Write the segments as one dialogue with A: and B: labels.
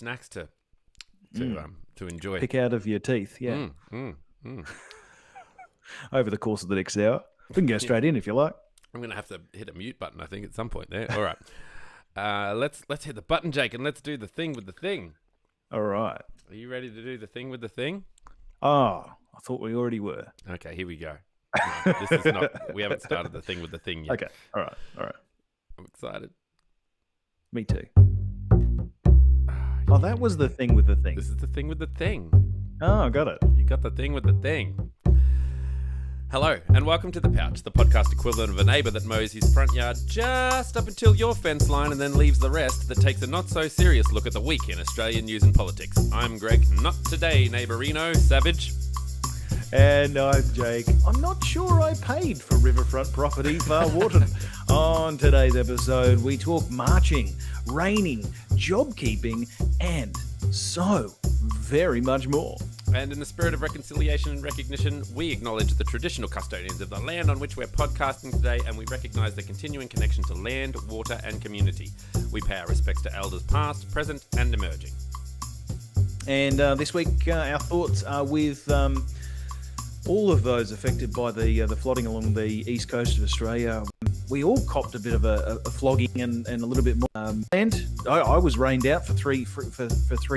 A: snacks to enjoy.
B: Pick out of your teeth, yeah. Over the course of the next hour. We can go straight in if you like.
A: I'm going to have to hit a mute button, I think, at some point there. All right. Let's hit the button, Jake, and let's do the thing with the thing.
B: All right.
A: Are you ready to do the thing with the thing?
B: Oh, I thought we already were.
A: Okay, here we go. No, this is not. We haven't started the thing with the thing yet.
B: Okay. All right.
A: I'm excited.
B: Me too. Oh, that was the thing with the thing.
A: This is the thing with the thing.
B: Oh, I got it.
A: You got the thing with the thing. Hello, and welcome to The Pouch, the podcast equivalent of a neighbour that mows his front yard just up until your fence line and then leaves the rest, that takes a not-so-serious look at the week in Australian news and politics. I'm Greg, not today, neighbourino, savage.
B: And I'm Jake. I'm not sure I paid for riverfront property, Far Wharton. On today's episode, we talk marching, raining, job keeping, and so very much more.
A: And in the spirit of reconciliation and recognition, we acknowledge the traditional custodians of the land on which we're podcasting today, and we recognise the continuing connection to land, water, and community. We pay our respects to elders past, present, and emerging.
B: And this week, our thoughts are with all of those affected by the flooding along the east coast of Australia. We all copped a bit of a flogging and a little bit more. And I was rained out for 3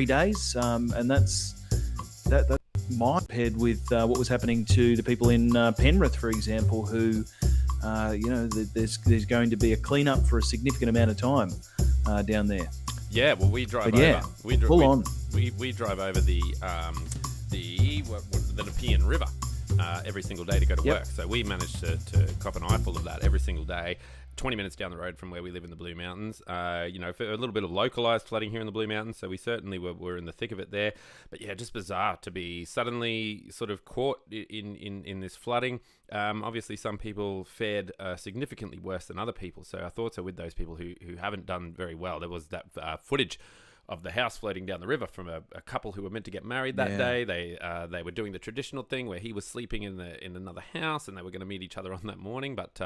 B: days, and that's my compared with what was happening to the people in Penrith, for example, who, there's going to be a clean-up for a significant amount of time down there.
A: Yeah, well, we drive over.
B: Yeah,
A: we drive over the Nepean River every single day to go to work. So we managed to cop an eyeful of that every single day. 20 minutes down the road from where we live in the Blue Mountains, for a little bit of localised flooding here in the Blue Mountains, so we certainly were in the thick of it there. But yeah, just bizarre to be suddenly sort of caught in this flooding. Obviously, some people fared significantly worse than other people, so our thoughts are with those people who haven't done very well. There was that footage of the house floating down the river from a couple who were meant to get married that day. They were doing the traditional thing where he was sleeping in another house and they were going to meet each other on that morning, but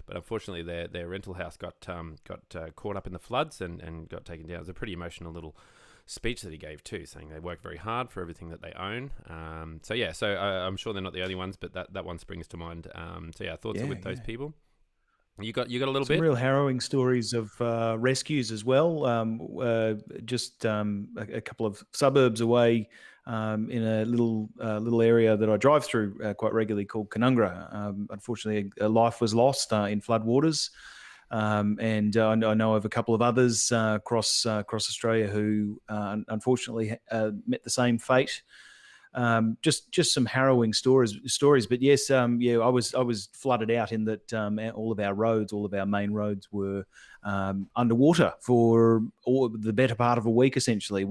A: unfortunately their rental house got caught up in the floods and got taken down. It was a pretty emotional little speech that he gave too, saying they work very hard for everything that they own. So I'm sure they're not the only ones, but that one springs to mind. Thoughts are with those people. You got a little bit.
B: Real harrowing stories of rescues as well. Just a couple of suburbs away, in a little area that I drive through quite regularly called Canungra. Unfortunately, a life was lost in floodwaters, and I know of a couple of others across Australia who unfortunately met the same fate. Just some harrowing stories, but yes, I was flooded out in that all of our roads, all of our main roads were underwater for the better part of a week, essentially.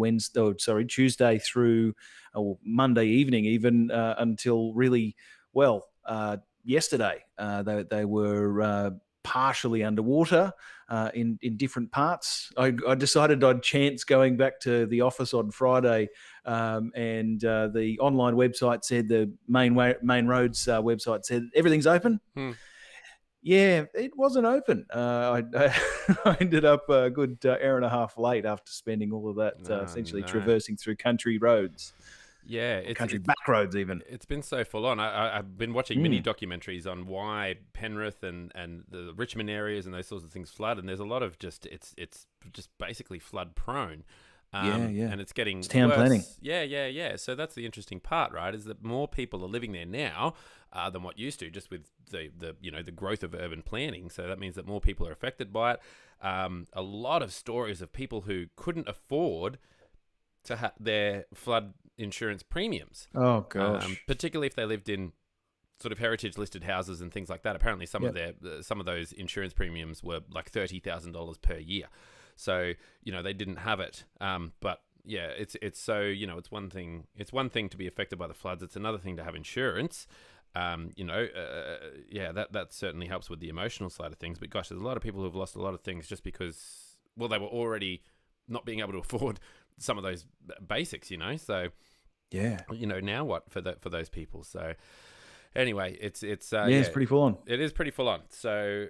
B: Tuesday through Monday evening, even until really yesterday. They were partially underwater in different parts. I decided I'd chance going back to the office on Friday, and the online website said, the main roads website said everything's open. Yeah, it wasn't open. I ended up a good hour and a half late after spending all of that traversing through country roads.
A: Yeah,
B: country back roads even.
A: It's been so full on. I've been watching mini documentaries on why Penrith and the Richmond areas and those sorts of things flood, and there's a lot of it's just basically flood prone. And it's getting
B: town
A: worse.
B: Planning.
A: Yeah. So that's the interesting part, right? Is that more people are living there now than what used to, just with the growth of urban planning. So that means that more people are affected by it. A lot of stories of people who couldn't afford to have their flood insurance premiums.
B: Oh gosh.
A: Particularly if they lived in sort of heritage listed houses and things like that. Apparently some of those insurance premiums were like $30,000 per year. So, they didn't have it. But yeah, it's one thing to be affected by the floods. It's another thing to have insurance. That certainly helps with the emotional side of things. But gosh, there's a lot of people who've lost a lot of things just because, they were already not being able to afford some of those basics, So
B: yeah,
A: now what for those people? So anyway, it's
B: it's pretty full on.
A: It is pretty full on. So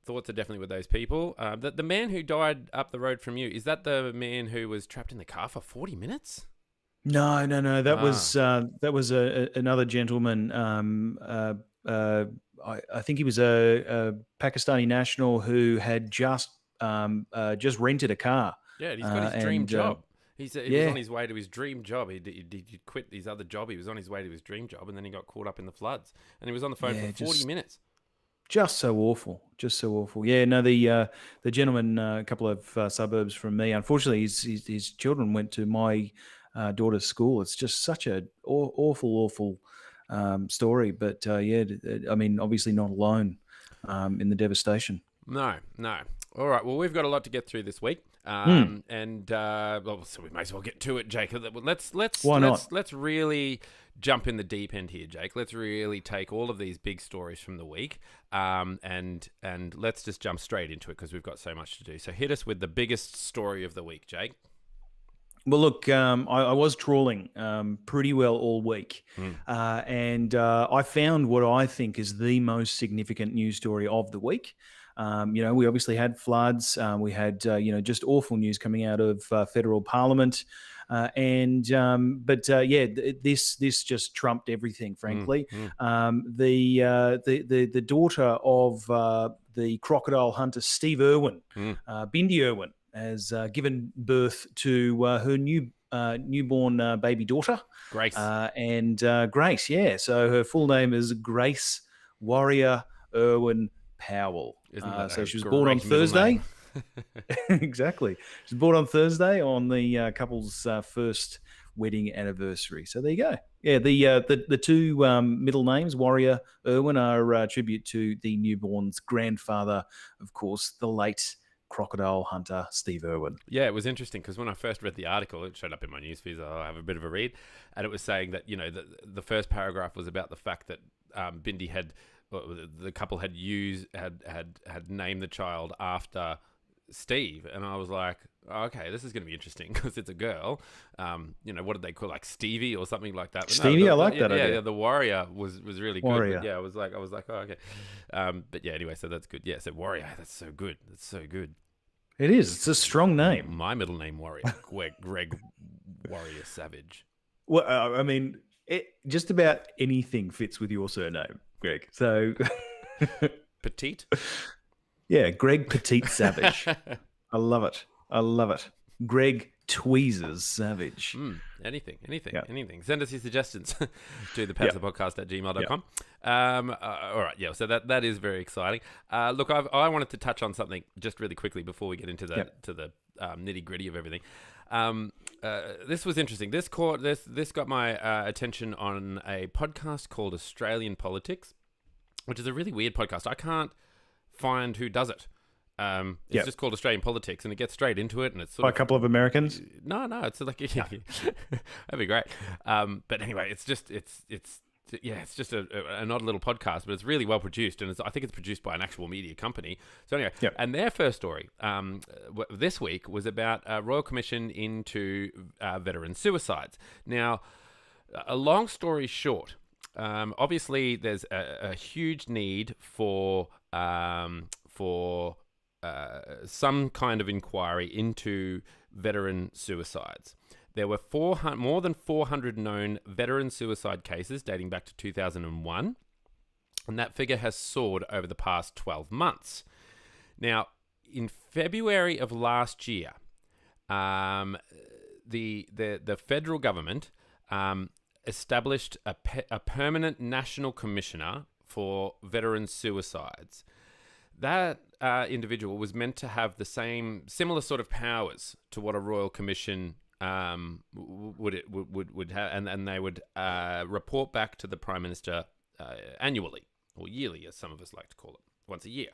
A: thoughts are definitely with those people. The man who died up the road from you, is that the man who was trapped in the car for 40 minutes?
B: No, no, no. That was another gentleman. I think he was a Pakistani national who had just rented a car.
A: Yeah, he's got his dream
B: And
A: job. He was
B: yeah,
A: on his way to his dream job. He quit his other job. He was on his way to his dream job, and then he got caught up in the floods. And he was on the phone
B: yeah,
A: for 40 minutes.
B: just so awful, just so awful. Yeah, no, the gentleman a couple of suburbs from me. Unfortunately, his children went to my daughter's school. It's just such a awful story. But yeah, I mean, obviously not alone in the devastation.
A: No, no. All right. Well, we've got a lot to get through this week,
B: Hmm.
A: well, so we may as well get to it, Jake.
B: Why not?
A: Let's really jump in the deep end here, Jake. Let's really take all of these big stories from the week, and let's just jump straight into it because we've got so much to do. So hit us with the biggest story of the week, Jake.
B: Well, look, I was trawling pretty well all week, and I found what I think is the most significant news story of the week. We obviously had floods. We had, just awful news coming out of federal parliament. This just trumped everything, frankly. The daughter of the crocodile hunter, Steve Irwin, Bindi Irwin, has given birth to her newborn baby daughter.
A: Grace.
B: Grace, yeah. So her full name is Grace Warrior Irwin Powell. So she was born on Thursday. Exactly. She was born on Thursday on the couple's first wedding anniversary. So there you go. Yeah, the two middle names, Warrior Irwin, are a tribute to the newborn's grandfather, of course, the late crocodile hunter Steve Irwin.
A: Yeah, it was interesting because when I first read the article, it showed up in my newsfeed. So I have a bit of a read, and it was saying that the first paragraph was about the fact that Bindi the couple had named the child after Steve, and I was like, oh, okay, this is going to be interesting because it's a girl. What did they call, like Stevie or something like that? But
B: Stevie, I like that idea.
A: Yeah, the Warrior was really good.
B: Warrior.
A: But yeah, I was like, oh, okay. But yeah, anyway, so that's good. Yeah, so Warrior, that's so good. That's so good.
B: It is. It's a strong name.
A: My middle name, Warrior. Greg Warrior Savage.
B: Well, I mean, just about anything fits with your surname, Greg. So
A: Petite.
B: Yeah, Greg Petite Savage. I love it. Greg Tweezers Savage.
A: Anything.
B: Yeah.
A: Anything. Send us your suggestions to the podcast@gmail.com. All right, yeah, so that is very exciting. Look, I wanted to touch on something just really quickly before we get into the nitty-gritty of everything. This was interesting. This got my attention on a podcast called Australian Politics, which is a really weird podcast. I can't find who does it. It's just called Australian Politics, and it gets straight into it, and it's sort
B: by
A: of
B: a couple of Americans.
A: No, it's like that'd be great. But anyway, it's just an odd little podcast, but it's really well produced, and I think it's produced by an actual media company. So anyway, and their first story this week was about a Royal Commission into veteran suicides. Now, a long story short, obviously there's a huge need for some kind of inquiry into veteran suicides. There were more than 400 known veteran suicide cases dating back to 2001, and that figure has soared over the past 12 months. Now, in February of last year, the federal government established a permanent national commissioner for veteran suicides. That individual was meant to have the similar sort of powers to what a royal commission would have, and they would report back to the Prime Minister annually, or yearly, as some of us like to call it, once a year,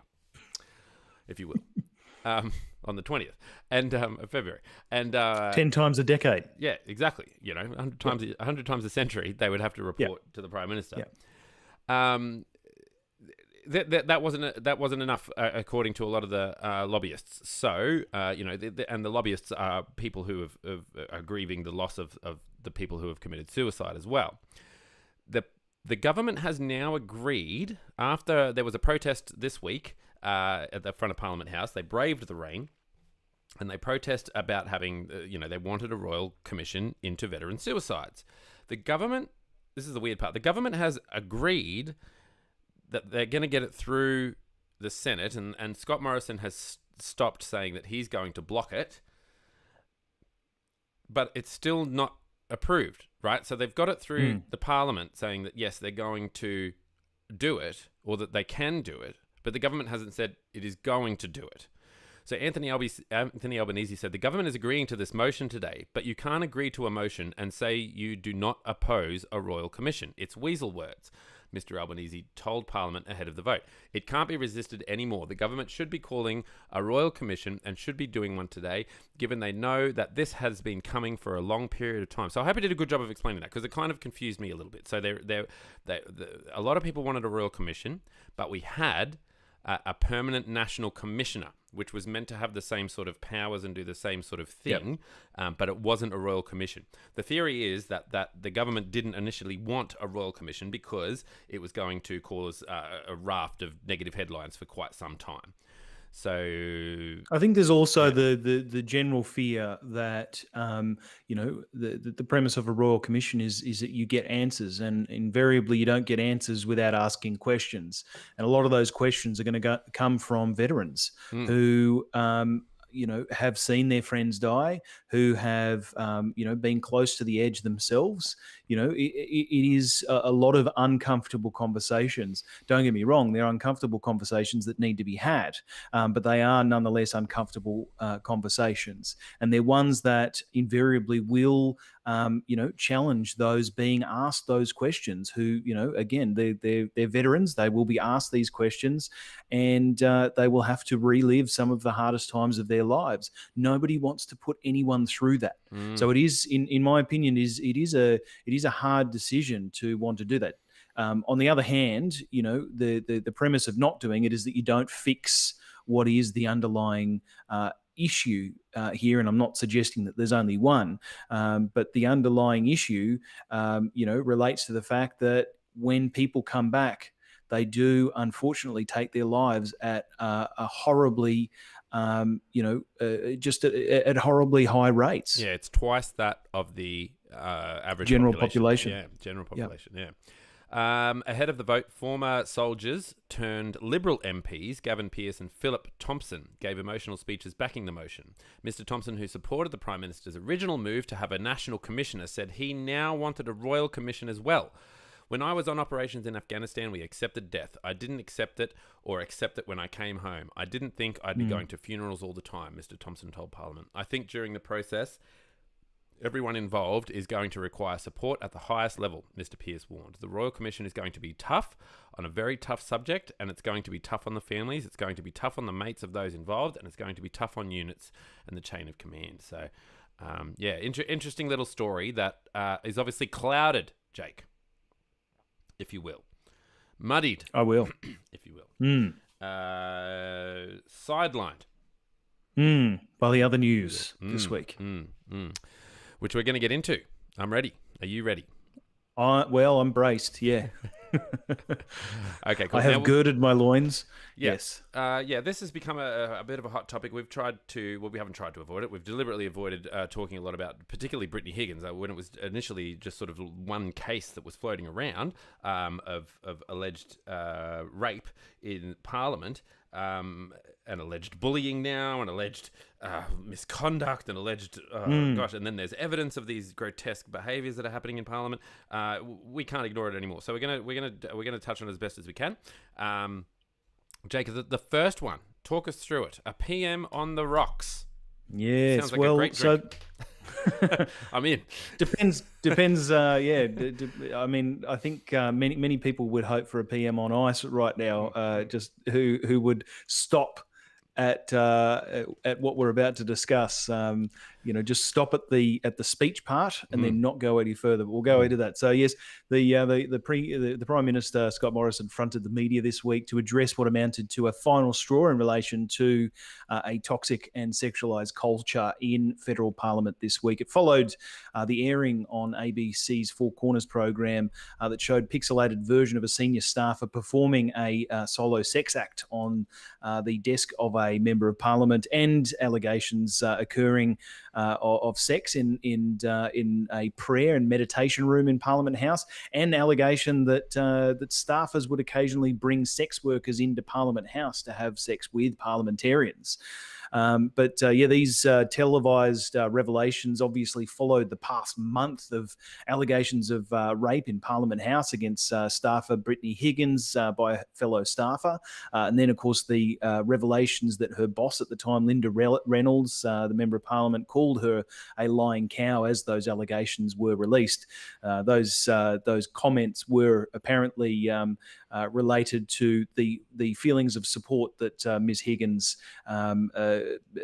A: if you will, on the 20th of February, and
B: 10 times a decade.
A: Yeah, exactly. 100 times a century, they would have to report to the Prime Minister. That wasn't enough, according to a lot of the lobbyists. So, and the lobbyists are people who are grieving the loss of the people who have committed suicide as well. The government has now agreed, after there was a protest this week at the front of Parliament House. They braved the rain. And they protest about having, they wanted a royal commission into veteran suicides. The government, this is the weird part, the government has agreed that they're going to get it through the Senate, and Scott Morrison has stopped saying that he's going to block it, but it's still not approved, right? So they've got it through the Parliament saying that, yes, they're going to do it, or that they can do it, but the government hasn't said it is going to do it. So Anthony Albanese said, the government is agreeing to this motion today, but you can't agree to a motion and say you do not oppose a royal commission. It's weasel words, Mr. Albanese told Parliament ahead of the vote. It can't be resisted anymore. The government should be calling a royal commission and should be doing one today, given they know that this has been coming for a long period of time. So I hope I did a good job of explaining that, because it kind of confused me a little bit. So a lot of people wanted a royal commission, but we had a permanent national commissioner, which was meant to have the same sort of powers and do the same sort of thing, but it wasn't a royal commission. The theory is that the government didn't initially want a royal commission because it was going to cause a raft of negative headlines for quite some time. So
B: I think there's also the general fear that the premise of a royal commission is that you get answers, and invariably you don't get answers without asking questions, and a lot of those questions are going to come from veterans who have seen their friends die, who have been close to the edge themselves. It is a lot of uncomfortable conversations. Don't get me wrong, there are uncomfortable conversations that need to be had, but they are nonetheless uncomfortable conversations, and they're ones that invariably will challenge those being asked those questions, who, again, they're veterans. They will be asked these questions, and they will have to relive some of the hardest times of their lives. Nobody wants to put anyone through that. So it is, in my opinion, it is a hard decision to want to do that. On the other hand, the premise of not doing it is that you don't fix what is the underlying issue here, and I'm not suggesting that there's only one, but the underlying issue, relates to the fact that when people come back, they do unfortunately take their lives at a horribly, just at horribly high rates.
A: Yeah, it's twice that of the average
B: general population.
A: Yeah, general population. Yeah. Ahead of the vote, former soldiers turned Liberal MPs Gavin Pearce and Philip Thompson gave emotional speeches backing the motion. Mr. Thompson, who supported the Prime Minister's original move to have a national commissioner, said he now wanted a royal commission as well. When I was on operations in Afghanistan, we accepted death. I didn't accept it or accept it when I came home. I didn't think I'd be going to funerals all the time, Mr. Thompson told Parliament. I think during the process, everyone involved is going to require support at the highest level, Mr. Pearce warned. The Royal Commission is going to be tough on a very tough subject, and it's going to be tough on the families, it's going to be tough on the mates of those involved, and it's going to be tough on units and the chain of command. So, interesting little story that is obviously clouded, Jake, if you will. Muddied.
B: I will.
A: If you will. Sidelined.
B: By the other news this week.
A: Which we're going to get into. I'm ready. Are you ready?
B: Well, I'm braced, yeah.
A: Okay, cool.
B: I have girded my loins.
A: Yeah.
B: Yes.
A: This has become a bit of a hot topic. We've tried to, we haven't tried to avoid it. We've deliberately avoided talking a lot about, particularly Brittany Higgins, when it was initially just sort of one case that was floating around of alleged rape in Parliament. And alleged bullying now, and alleged misconduct, and alleged and then there's evidence of these grotesque behaviours that are happening in Parliament. We can't ignore it anymore. So we're gonna touch on it as best as we can. Jake, the first one, talk us through it. A PM on the rocks.
B: Yes.
A: Sounds like a great drink. I'm in.
B: Depends. I mean, I think many people would hope for a PM on ice right now, just who would stop at what we're about to discuss. just stop at the speech part and then not go any further. But we'll go into that. So yes, the Prime Minister Scott Morrison fronted the media this week to address what amounted to a final straw in relation to a toxic and sexualised culture in federal parliament this week. It followed the airing on ABC's Four Corners program that showed pixelated version of a senior staffer performing a solo sex act on the desk of a member of parliament, and allegations occurring of sex in a prayer and meditation room in Parliament House, and allegation that staffers would occasionally bring sex workers into Parliament House to have sex with parliamentarians. These televised revelations obviously followed the past month of allegations of rape in Parliament House against staffer Brittany Higgins by a fellow staffer. And then, of course, the revelations that her boss at the time, Linda Reynolds, the Member of Parliament, called her a lying cow as those allegations were released. Those comments were apparently related to the feelings of support that Ms. Higgins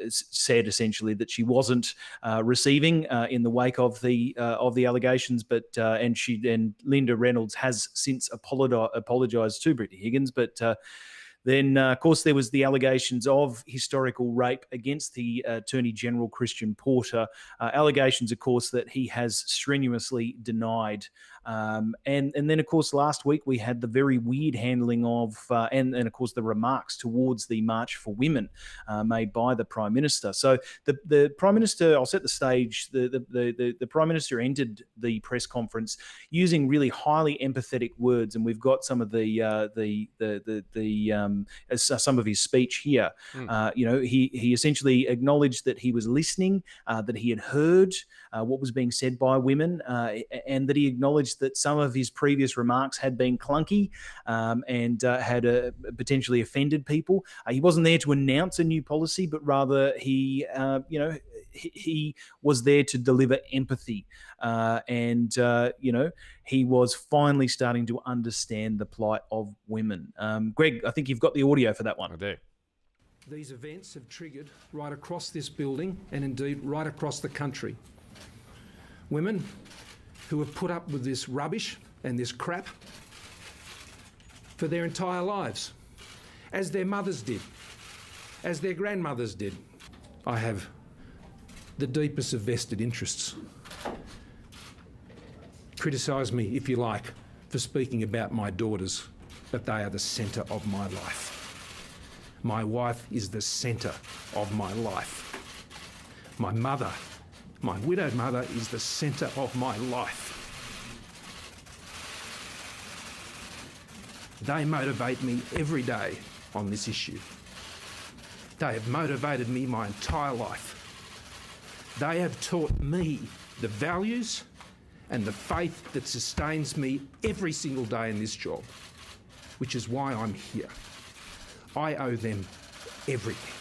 B: said, essentially, that she wasn't receiving in the wake of the allegations, and Linda Reynolds has since apologised to Brittany Higgins, but. Then, of course, there was the allegations of historical rape against the Attorney General, Christian Porter. Allegations, of course, that he has strenuously denied. And then, of course, last week we had the very weird handling of, and of course, the remarks towards the March for Women made by the Prime Minister. So the Prime Minister, I'll set the stage. The Prime Minister entered the press conference using really highly empathetic words, and we've got some of some of his speech here. He essentially acknowledged that he was listening, that he had heard what was being said by women, and that he acknowledged that some of his previous remarks had been clunky and had potentially offended people. He wasn't there to announce a new policy, but rather he was there to deliver empathy, he was finally starting to understand the plight of women. Greg, I think you've got the audio for that one.
A: I do.
C: These events have triggered right across this building and indeed right across the country women who have put up with this rubbish and this crap for their entire lives, as their mothers did, as their grandmothers did. I have the deepest of vested interests. Criticise me, if you like, for speaking about my daughters, but they are the centre of my life. My wife is the centre of my life. My mother, my widowed mother, is the centre of my life. They motivate me every day on this issue. They have motivated me my entire life. They have taught me the values and the faith that sustains me every single day in this job, which is why I'm here. I owe them everything.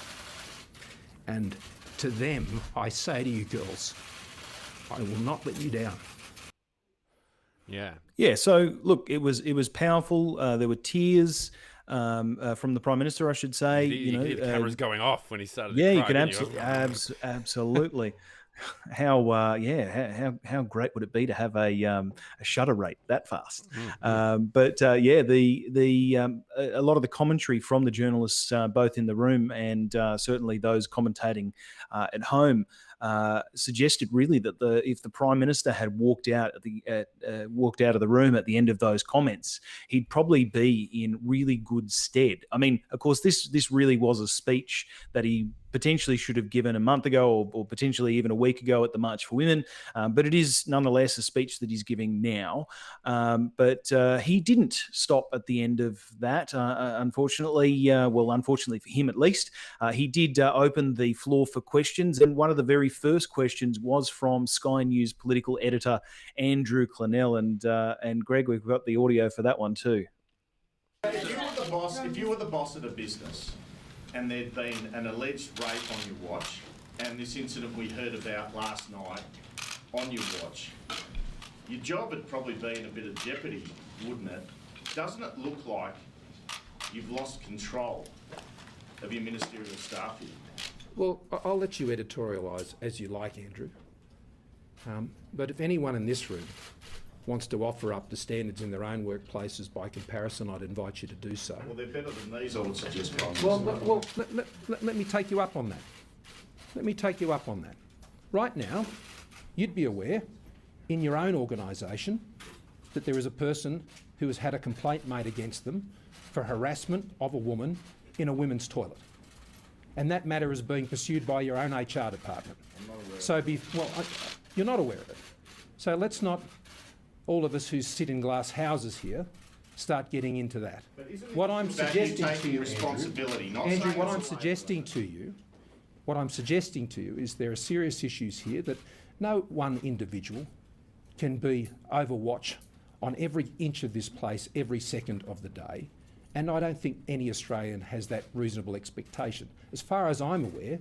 C: And to them, I say to you girls, I will not let you down.
A: Yeah.
B: Yeah, so look, it was powerful. There were tears from the Prime Minister, I should say.
A: The cameras going off when he started.
B: Yeah,
A: to
B: you
A: cry,
B: can absolutely. How great would it be to have a shutter rate that fast? A lot of the commentary from the journalists, both in the room and certainly those commentating at home, suggested really that if the Prime Minister had walked out of the room at the end of those comments, he'd probably be in really good stead. I mean, of course, this really was a speech that he potentially should have given a month ago or potentially even a week ago at the March for Women, but it is nonetheless a speech that he's giving now. But he didn't stop at the end of that, unfortunately. Unfortunately for him at least. He did open the floor for questions, and one of the very first questions was from Sky News political editor Andrew Clennell, and Greg, we've got the audio for that one too.
D: If you were the boss of a business and there'd been an alleged rape on your watch, and this incident we heard about last night on your watch, your job had probably been a bit of jeopardy, wouldn't it? Doesn't it look like you've lost control of your ministerial staff here?
C: Well, I'll let you editorialise as you like, Andrew. But if anyone in this room wants to offer up the standards in their own workplaces by comparison, I'd invite you to do so.
D: Well, they're better than these, I would suggest, Prime
C: Well,
D: Minister.
C: let me take you up on that. Let me take you up on that. Right now, you'd be aware in your own organisation that there is a person who has had a complaint made against them for harassment of a woman in a women's toilet. And that matter is being pursued by your own HR department.
D: I'm not aware.
C: So, you're not aware of it. So let's not, all of us who sit in glass houses here, start getting into that.
D: But isn't it
C: What I'm
D: about
C: suggesting
D: you
C: to
D: taking
C: you,
D: responsibility, not
C: Andrew,
D: saying
C: what
D: it's
C: I'm
D: a
C: suggesting to you, is there are serious issues here that no one individual can be overwatch on every inch of this place every second of the day, and I don't think any Australian has that reasonable expectation. As far as I'm aware,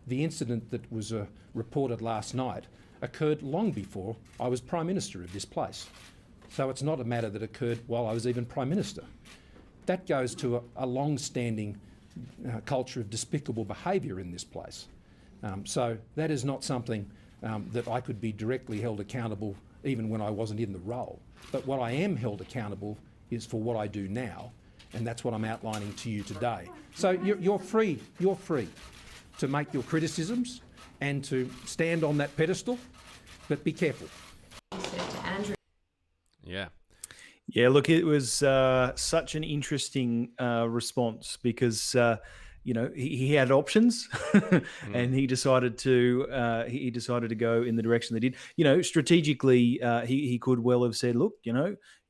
C: the incident that was reported last night occurred long before I was Prime Minister of this place. So it's not a matter that occurred while I was even Prime Minister. That goes to a long-standing culture of despicable behaviour in this place. So that is not something that I could be directly held accountable even when I wasn't in the role. But what I am held accountable is for what I do now, and that's what I'm outlining to you today. So you're free to make your criticisms and to stand on that pedestal, but be careful.
A: Yeah.
B: Yeah, look, it was such an interesting response because he had options, and he decided to go in the direction they did. Strategically, he could well have said, "Look,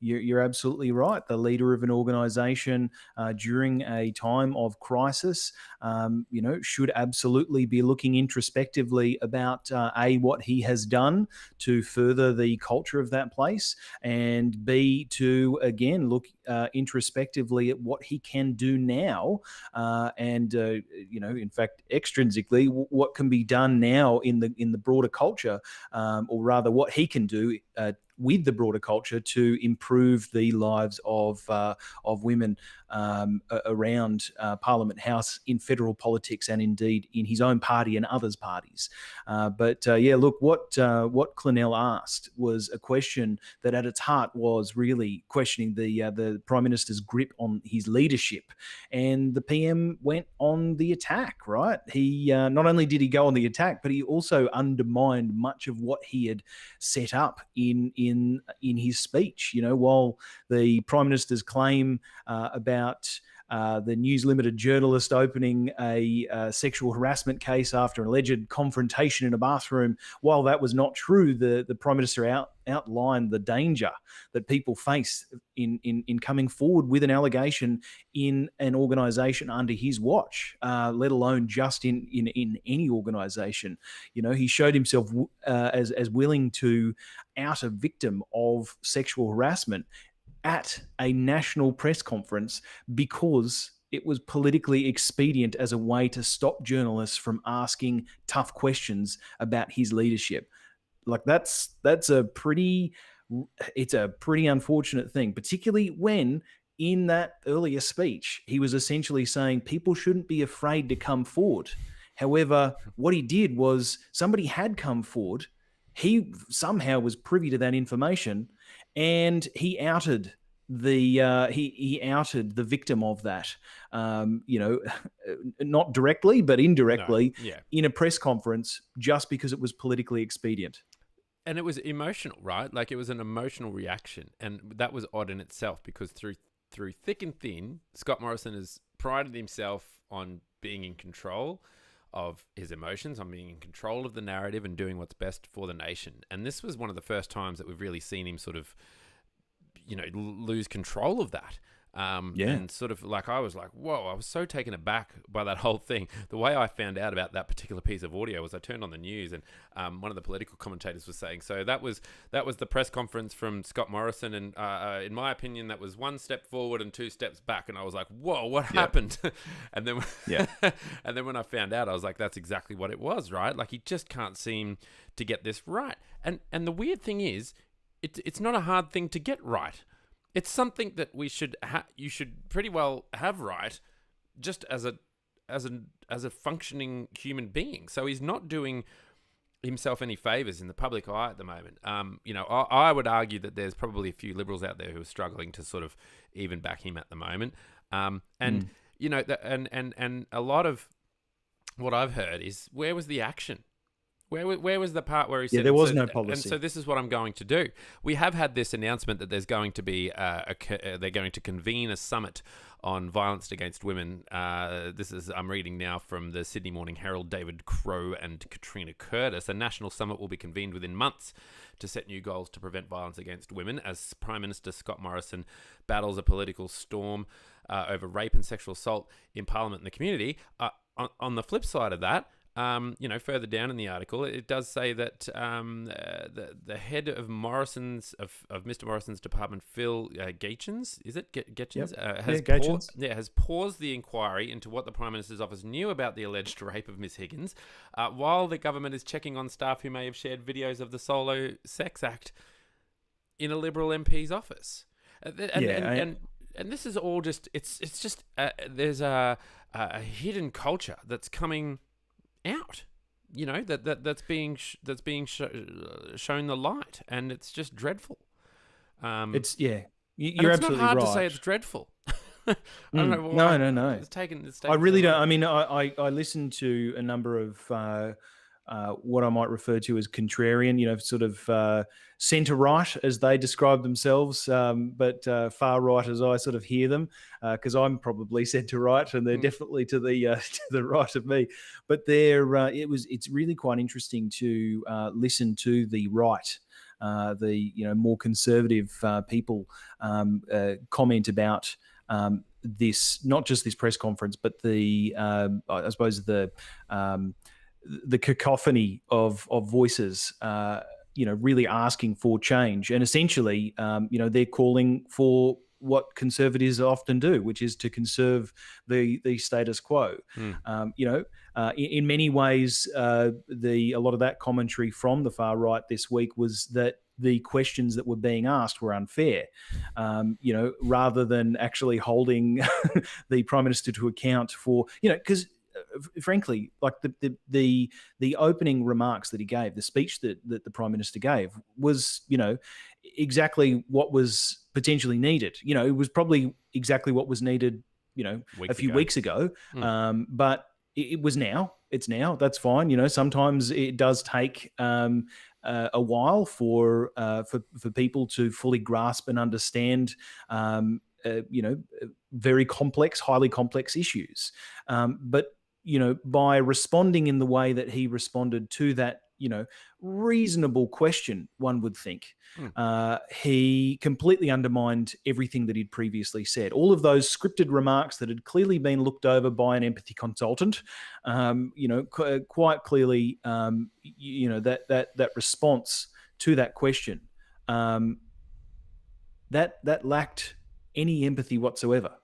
B: you're absolutely right. The leader of an organisation during a time of crisis, should absolutely be looking introspectively about what he has done to further the culture of that place, and B, to again look introspectively at what he can do now, and in fact, extrinsically, what can be done now in the broader culture, or rather, what he can do with the broader culture to improve the lives of women around Parliament House, in federal politics, and indeed in his own party and others' parties. But look, what Clennell asked was a question that at its heart was really questioning the Prime Minister's grip on his leadership. And the PM went on the attack, right? He not only did he go on the attack, but he also undermined much of what he had set up in his speech. While the Prime Minister's claim about the News Limited journalist opening a sexual harassment case after an alleged confrontation in a bathroom, while that was not true, the Prime Minister outlined the danger that people face in coming forward with an allegation in an organisation under his watch, let alone just in any organisation. He showed himself as willing to out a victim of sexual harassment at a national press conference because it was politically expedient as a way to stop journalists from asking tough questions about his leadership. Like that's a pretty unfortunate thing, particularly when in that earlier speech he was essentially saying people shouldn't be afraid to come forward. However, what he did was somebody had come forward. He somehow was privy to that information, and he outed the victim of that. Not directly, but indirectly, in a press conference, just because it was politically expedient.
A: And it was emotional, right? Like it was an emotional reaction, and that was odd in itself because through thick and thin, Scott Morrison has prided himself on being in control of his emotions, on being in control of the narrative and doing what's best for the nation. And this was one of the first times that we've really seen him sort of, lose control of that. And sort of like, I was like, whoa, I was so taken aback by that whole thing. The way I found out about that particular piece of audio was I turned on the news and one of the political commentators was saying, so that was the press conference from Scott Morrison. And in my opinion, that was one step forward and two steps back. And I was like, whoa, what happened? And then, and then when I found out, I was like, that's exactly what it was, right? Like he just can't seem to get this right. And the weird thing is, it's not a hard thing to get right. It's something that you should pretty well have right, just as as a functioning human being. So he's not doing himself any favors in the public eye at the moment. You know, I would argue that there's probably a few Liberals out there who are struggling to sort of even back him at the moment. You know, and a lot of what I've heard is, where was the action? Where was the part where he said...
B: there was no policy.
A: And so this is what I'm going to do. We have had this announcement that there's going to be they're going to convene a summit on violence against women. I'm reading now from the Sydney Morning Herald, David Crowe and Katrina Curtis. A national summit will be convened within months to set new goals to prevent violence against women, as Prime Minister Scott Morrison battles a political storm over rape and sexual assault in Parliament and the community. On the flip side of that, you know, further down in the article, it does say that the head of Mr. Morrison's department, Phil Gaetjens, is it Gaetjens?
B: Gaetjens.
A: Has paused the inquiry into what the Prime Minister's office knew about the alleged rape of Miss Higgins, while the government is checking on staff who may have shared videos of the solo sex act in a Liberal MP's office. And this is all just it's just there's a hidden culture that's coming out, you know, that's being shown the light, and it's just dreadful.
B: You're
A: it's
B: absolutely
A: not hard
B: right.
A: to say it's dreadful. I don't know why.
B: No.
A: It's taken
B: I really don't. I mean, I listened to a number of what I might refer to as contrarian, you know, sort of centre right as they describe themselves, but far right as I sort of hear them, because I'm probably centre right, and they're definitely to the right of me. But it's really quite interesting to listen to the right. The more conservative people comment about this, not just this press conference, but I suppose the cacophony of voices, really asking for change, and essentially, they're calling for what conservatives often do, which is to conserve the status quo. In many ways, a lot of that commentary from the far right this week was that the questions that were being asked were unfair, rather than actually holding the Prime Minister to account for, because frankly, like the opening remarks that he gave, the speech that the Prime Minister gave was, exactly what was potentially needed. It was probably exactly what was needed, a few weeks ago. But it was now. It's now. That's fine. Sometimes it does take a while for people to fully grasp and understand very complex, highly complex issues. But by responding in the way that he responded to that, reasonable question, one would think, he completely undermined everything that he'd previously said. All of those scripted remarks that had clearly been looked over by an empathy consultant, quite clearly, that response to that question, that lacked any empathy whatsoever.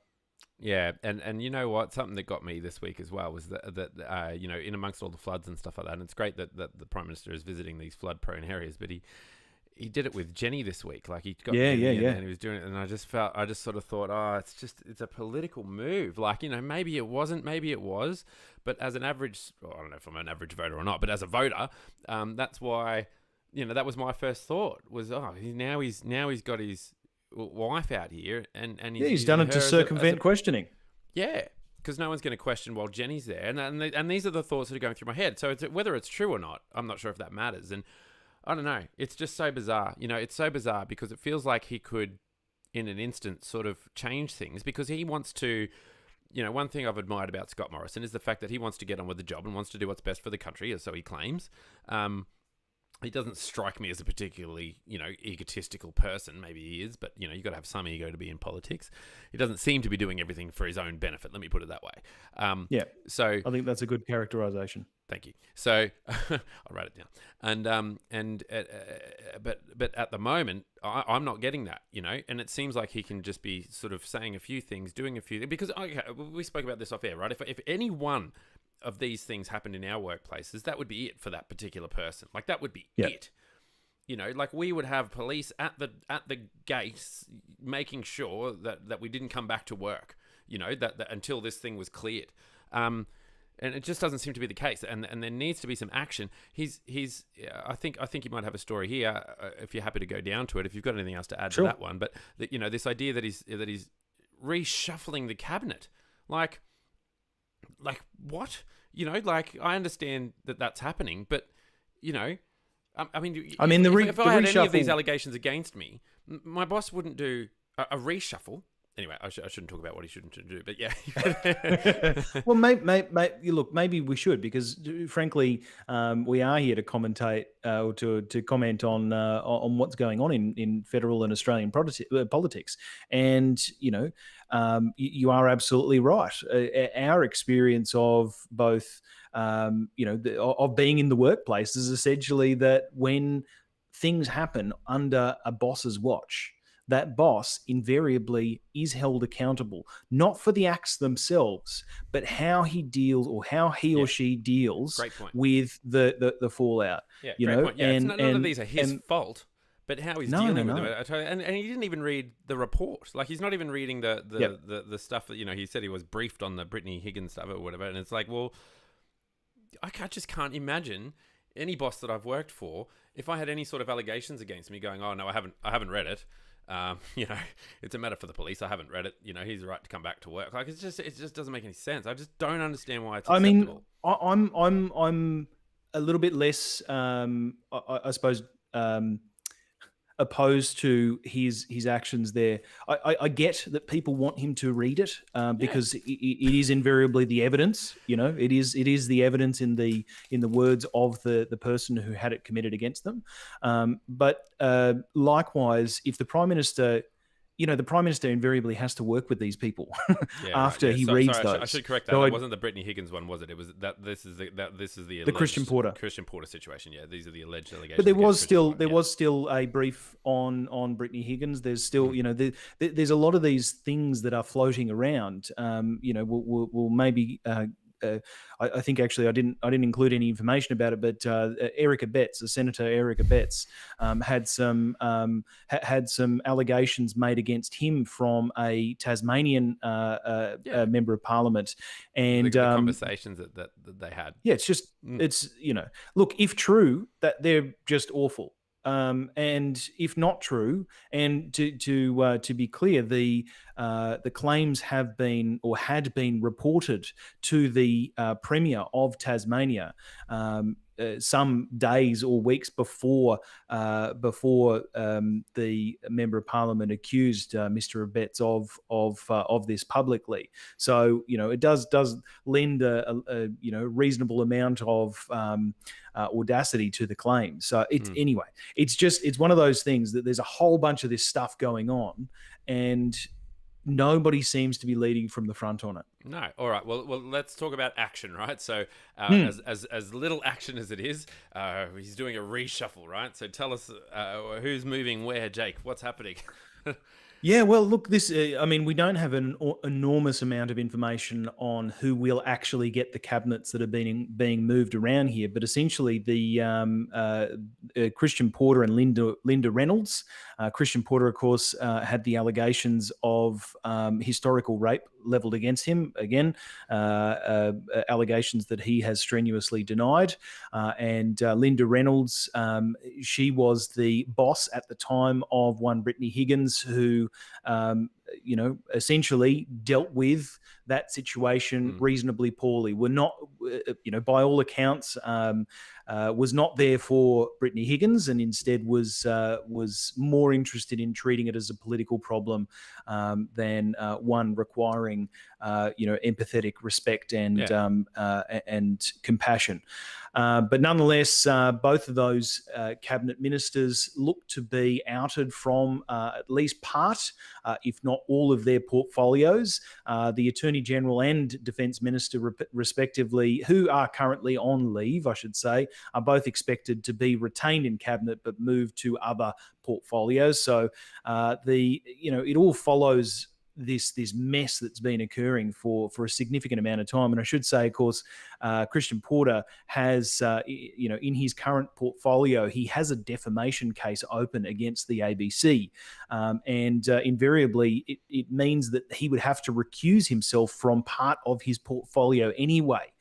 A: Yeah, and you know what? Something that got me this week as well was that in amongst all the floods and stuff like that, and it's great that the Prime Minister is visiting these flood-prone areas, but he did it with Jenny this week. Like he got and he was doing it, and I just sort of thought, it's a political move. Like, maybe it wasn't, maybe it was, but as an average, I don't know if I'm an average voter or not, but as a voter, that's why, that was my first thought was, now he's got his wife out here, and
B: he's done it to circumvent questioning.
A: Yeah, because no one's going to question while Jenny's there, and these are the thoughts that are going through my head. So whether it's true or not, I'm not sure if that matters. And I don't know. It's just so bizarre. It's so bizarre because it feels like he could, in an instant, sort of change things because he wants to. One thing I've admired about Scott Morrison is the fact that he wants to get on with the job and wants to do what's best for the country, or so he claims. He doesn't strike me as a particularly, egotistical person. Maybe he is, but, you've got to have some ego to be in politics. He doesn't seem to be doing everything for his own benefit. Let me put it that way. So
B: I think that's a good characterization.
A: Thank you. So I'll write it down. But at the moment, I'm not getting that, and it seems like he can just be sort of saying a few things, doing a few things, because we spoke about this off air, right? If any one of these things happened in our workplaces, that would be it for that particular person. Like that would be it. Like we would have police at the gates making sure that we didn't come back to work, that until this thing was cleared. And it just doesn't seem to be the case, and there needs to be some action. I think you might have a story here, if you're happy to go down to it. If you've got anything else to add to that one, but this idea that he's reshuffling the cabinet, like what? I understand that that's happening, but I mean, if I had any of these allegations against me, my boss wouldn't do a reshuffle. Anyway, I shouldn't talk about what he shouldn't do, but yeah.
B: Well, look, maybe we should, because frankly, we are here to commentate or to comment on what's going on in federal and Australian politics, and you are absolutely right. Our experience of both, of being in the workplace is essentially that when things happen under a boss's watch, that boss invariably is held accountable, not for the acts themselves, but how he deals, or how he or she deals with the fallout.
A: Yeah, great point. Yeah, none of these are his fault, but how he's dealing with them. And he didn't even read the report. Like, he's not even reading the stuff that, he said he was briefed on the Brittany Higgins stuff or whatever. And it's like, well, I just can't imagine any boss that I've worked for, if I had any sort of allegations against me, going, oh no, I haven't read it. It's a matter for the police. I haven't read it. He's right to come back to work. Like, it just doesn't make any sense. I just don't understand why it's acceptable.
B: I mean, I'm a little bit less, I suppose, opposed to his actions there. I get that people want him to read it because it is invariably the evidence. It is the evidence in the words of the person who had it committed against them. But likewise, if the Prime Minister, the Prime Minister invariably has to work with these people after he reads those.
A: I should correct that. It wasn't the Brittany Higgins one, was it? It was this is the alleged,
B: Christian Porter
A: situation. Yeah, these are the alleged allegations.
B: But there was still a brief on Brittany Higgins. There's still there's a lot of these things that are floating around. We'll maybe. I think actually I didn't include any information about it, but Erica Betts, Senator Erica Betts, had some allegations made against him from a Tasmanian member of Parliament, and
A: the conversations that they had.
B: Yeah, it's just look, if true, that they're just awful. And if not true, and to be clear, the claims have been or had been reported to the Premier of Tasmania some days or weeks before the Member of Parliament accused Mr. Abetz of this publicly. So it does lend a reasonable amount of audacity to the claim. So anyway, it's one of those things that there's a whole bunch of this stuff going on, and nobody seems to be leading from the front on it.
A: No. All right. Well, let's talk about action, right? So, as little action as it is, he's doing a reshuffle, right? So, tell us who's moving where, Jake. What's happening?
B: Yeah, well, look, we don't have an enormous amount of information on who will actually get the cabinets that are being moved around here, but essentially the Christian Porter and Linda Reynolds. Christian Porter, of course, had the allegations of historical rape leveled against him. Again, allegations that he has strenuously denied. And Linda Reynolds, she was the boss at the time of one Brittany Higgins, who essentially dealt with that situation reasonably poorly. Were not, by all accounts, was not there for Brittany Higgins, and instead was more interested in treating it as a political problem than one requiring, empathetic respect and compassion. But nonetheless, both of those cabinet ministers look to be outed from at least part, if not all, of their portfolios. The Attorney General and Defence Minister, respectively, who are currently on leave, I should say, are both expected to be retained in cabinet but moved to other portfolios. So it all follows this mess that's been occurring for a significant amount of time. And I should say, of course, Christian Porter has, in his current portfolio, he has a defamation case open against the ABC, and invariably it means that he would have to recuse himself from part of his portfolio anyway.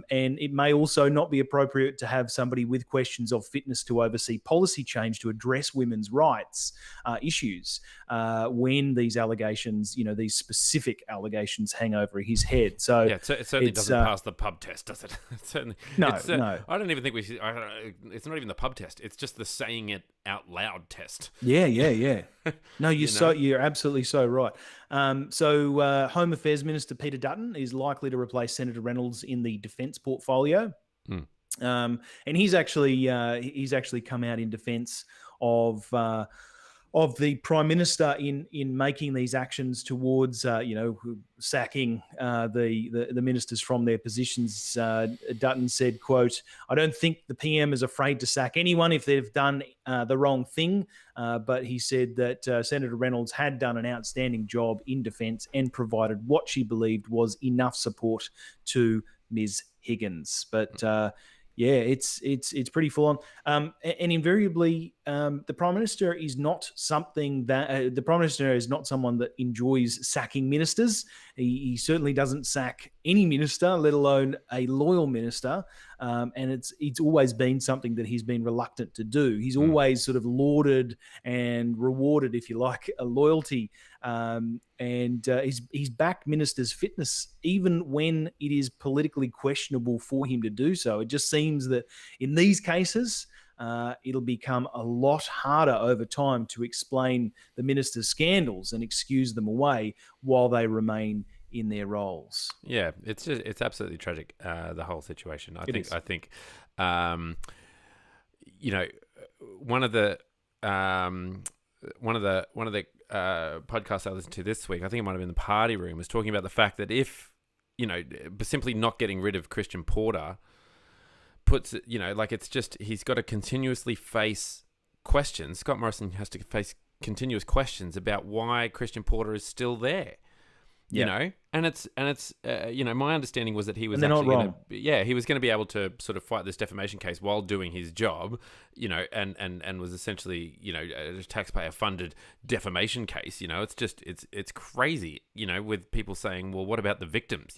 B: And it may also not be appropriate to have somebody with questions of fitness to oversee policy change to address women's rights issues when these allegations, these specific allegations hang over his head. So
A: yeah, it certainly doesn't pass the pub test, does it?
B: No.
A: I don't even think we should. It's not even the pub test. It's just the saying it out loud test.
B: Yeah. No, you're absolutely so right. So Home Affairs Minister Peter Dutton is likely to replace Senator Reynolds in the defence portfolio, and he's actually come out in defence of the Prime Minister in making these actions towards sacking the ministers from their positions. Dutton said, quote, "I don't think the PM is afraid to sack anyone if they've done the wrong thing," but he said that Senator Reynolds had done an outstanding job in defence and provided what she believed was enough support to Ms. Higgins. But it's pretty full on. And invariably, the Prime Minister is not something that the Prime Minister is not someone that enjoys sacking ministers. He certainly doesn't sack any minister, let alone a loyal minister. And it's always been something that he's been reluctant to do. He's always sort of lauded and rewarded, if you like, a loyalty. And he's backed ministers' fitness even when it is politically questionable for him to do so. It just seems that in these cases, it'll become a lot harder over time to explain the ministers' scandals and excuse them away while they remain in their roles.
A: Yeah, it's absolutely tragic, the whole situation. I think one of the podcasts I listened to this week, I think it might have been the Party Room, was talking about the fact that if simply not getting rid of Christian Porter puts it, it's just he's got to continuously face questions. Scott Morrison has to face continuous questions about why Christian Porter is still there. And it's my understanding was that he was actually he was going to be able to sort of fight this defamation case while doing his job, and was essentially, a taxpayer funded defamation case. It's crazy, with people saying, well, what about the victims?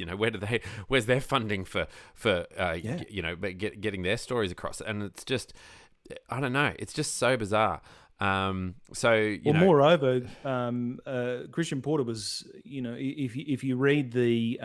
A: Where's their funding for getting their stories across? And it's just, I don't know, it's just so bizarre.
B: Moreover, Christian Porter was, if you read the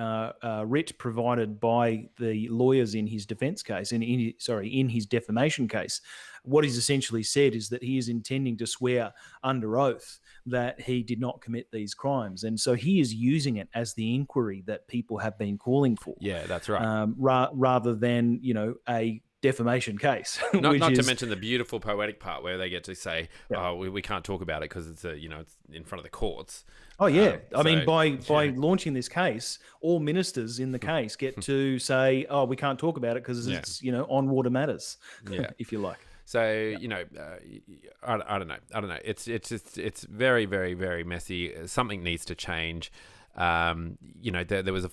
B: writ provided by the lawyers in his defence case, in his defamation case, what he's essentially said is that he is intending to swear under oath that he did not commit these crimes, and so he is using it as the inquiry that people have been calling for.
A: Yeah, that's right.
B: Rather than a defamation case.
A: Not to mention the beautiful poetic part where they get to say, we can't talk about it because it's it's in front of the courts.
B: Oh yeah, by launching this case, all ministers in the case get to say, we can't talk about it because it's on water matters, if you like.
A: So I don't know. It's very, very, very messy. Something needs to change. There was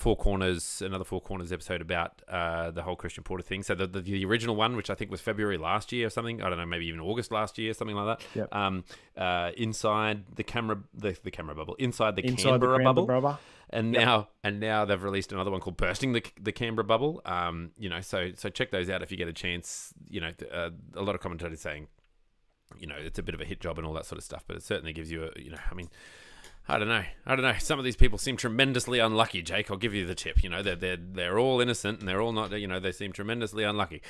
A: another Four Corners episode about the whole Christian Porter thing. So the original one, which I think was February last year or something, I don't know, maybe even August last year, something like that.
B: Yep.
A: Inside the camera bubble, inside the Canberra bubble. And now they've released another one called Bursting the Canberra Bubble. So check those out if you get a chance. A lot of commentators saying, it's a bit of a hit job and all that sort of stuff, but it certainly gives you I don't know. Some of these people seem tremendously unlucky, Jake. I'll give you the tip. They're all innocent and they're all not. They seem tremendously unlucky.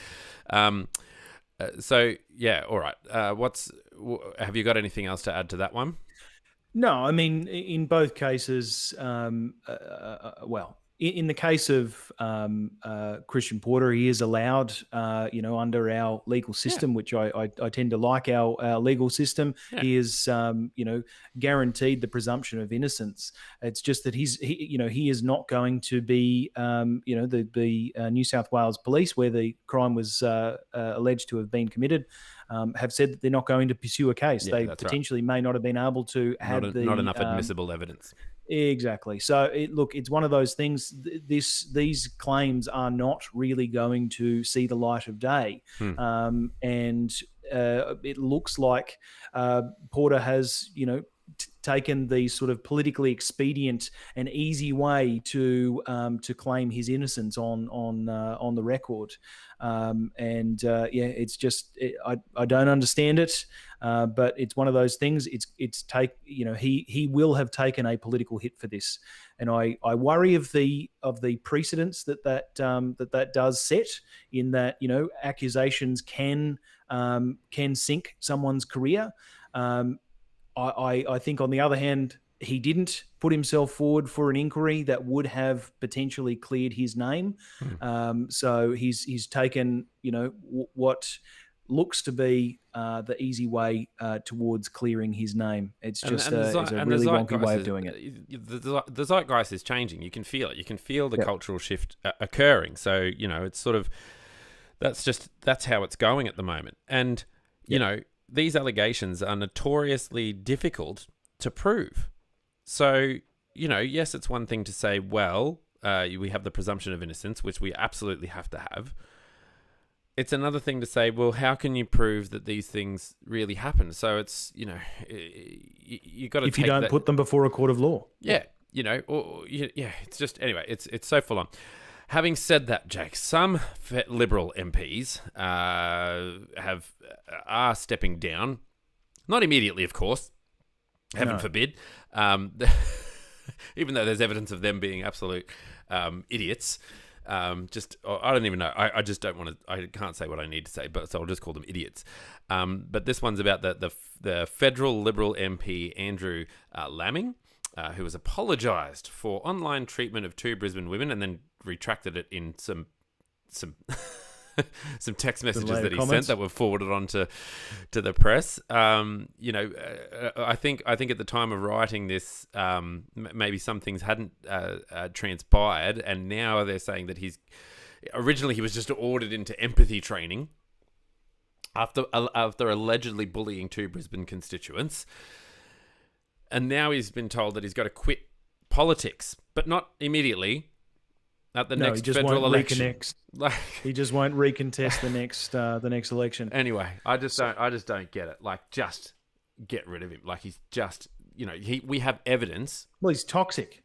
A: So yeah, all right. Have you got anything else to add to that one?
B: No, I mean, in both cases, in the case of Christian Porter, he is allowed, under our legal system, which I tend to like our legal system. Yeah. He is, guaranteed the presumption of innocence. It's just that he is not going to be, the New South Wales Police, where the crime was alleged to have been committed, have said that they're not going to pursue a case.
A: Yeah,
B: they potentially may not have been able to have
A: not enough admissible evidence.
B: Exactly. So look, it's one of those things. These claims are not really going to see the light of day, and it looks like Porter has, taken the sort of politically expedient and easy way to claim his innocence on the record. It's just I don't understand it, but it's one of those things. He will have taken a political hit for this, and I worry of the precedents that does set, in that accusations can sink someone's career. I think, on the other hand, he didn't put himself forward for an inquiry that would have potentially cleared his name. So he's taken, what looks to be the easy way towards clearing his name. It's just it's a really wonky way of doing it.
A: The zeitgeist is changing. You can feel it. You can feel the cultural shift occurring. So, it's sort of, that's how it's going at the moment. And, these allegations are notoriously difficult to prove. So, yes, it's one thing to say, well, we have the presumption of innocence, which we absolutely have to have. It's another thing to say, well, how can you prove that these things really happen? So it's, you got to,
B: if you don't put them before a court of law.
A: Yeah. It's just, anyway, it's so full on. Having said that, Jake, some Liberal MPs are stepping down. Not immediately, of course. Heaven forbid. Even though there's evidence of them being absolute idiots. I don't even know. I just don't want to. I can't say what I need to say, so I'll just call them idiots. But this one's about the federal Liberal MP Andrew Laming, who has apologised for online treatment of 2 Brisbane women, and then retracted it in some some text messages that he
B: comments
A: sent that were forwarded on to the press. I think at the time of writing this, maybe some things hadn't transpired, and now they're saying that originally he was just ordered into empathy training after allegedly bullying 2 Brisbane constituents. And now he's been told that he's got to quit politics, but not immediately. At the next federal election,
B: he just won't recontest the next election.
A: Anyway, I just don't get it. Just get rid of him. He's just, we have evidence.
B: Well, he's toxic.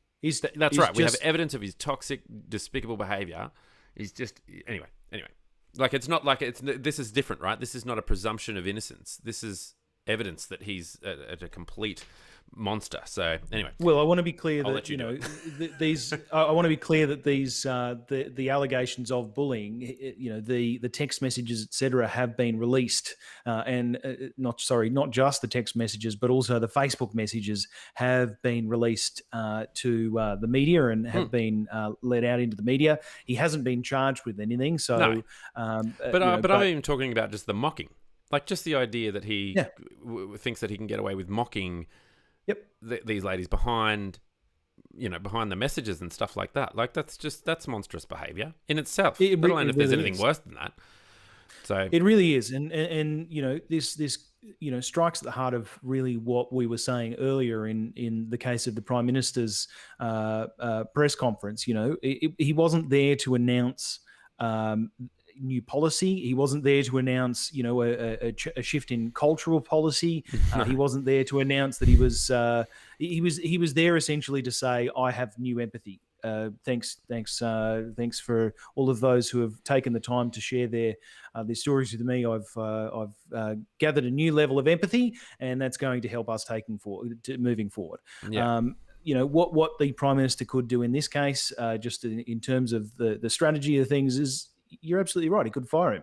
A: That's right. We have evidence of his toxic, despicable behaviour. He's just anyway. It's not this is different, right? This is not a presumption of innocence. This is evidence that he's a complete monster. So anyway,
B: well, I want to be clear that
A: these.
B: I want to be clear that these the allegations of bullying, the text messages, etc., have been released, and not just the text messages, but also the Facebook messages have been released to the media and have been let out into the media. He hasn't been charged with anything, so. No.
A: But I'm even talking about just the mocking, just the idea that he thinks that he can get away with mocking. These ladies behind the messages and stuff like that. That's monstrous behaviour in itself. Let alone if there's anything worse than that. So
B: it really is, and this strikes at the heart of really what we were saying earlier in the case of the Prime Minister's press conference. He wasn't there to announce new policy. He wasn't there to announce, a shift in cultural policy. He wasn't there to announce that he was there essentially to say, I have new empathy. Thanks for all of those who have taken the time to share their stories with me. I've gathered a new level of empathy, and that's going to help us moving forward. Yeah. What the Prime Minister could do in this case, just in terms of the strategy of things, is you're absolutely right. He could fire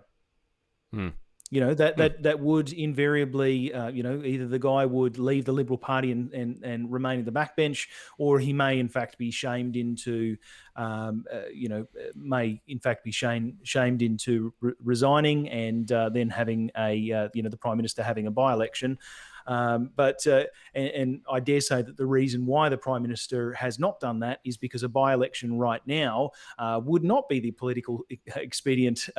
B: him. That would invariably, either the guy would leave the Liberal Party and remain in the backbench, or he may in fact be shamed into, resigning and then having the Prime Minister having a by-election. And I dare say that the reason why the Prime Minister has not done that is because a by-election right now would not be the politically expedient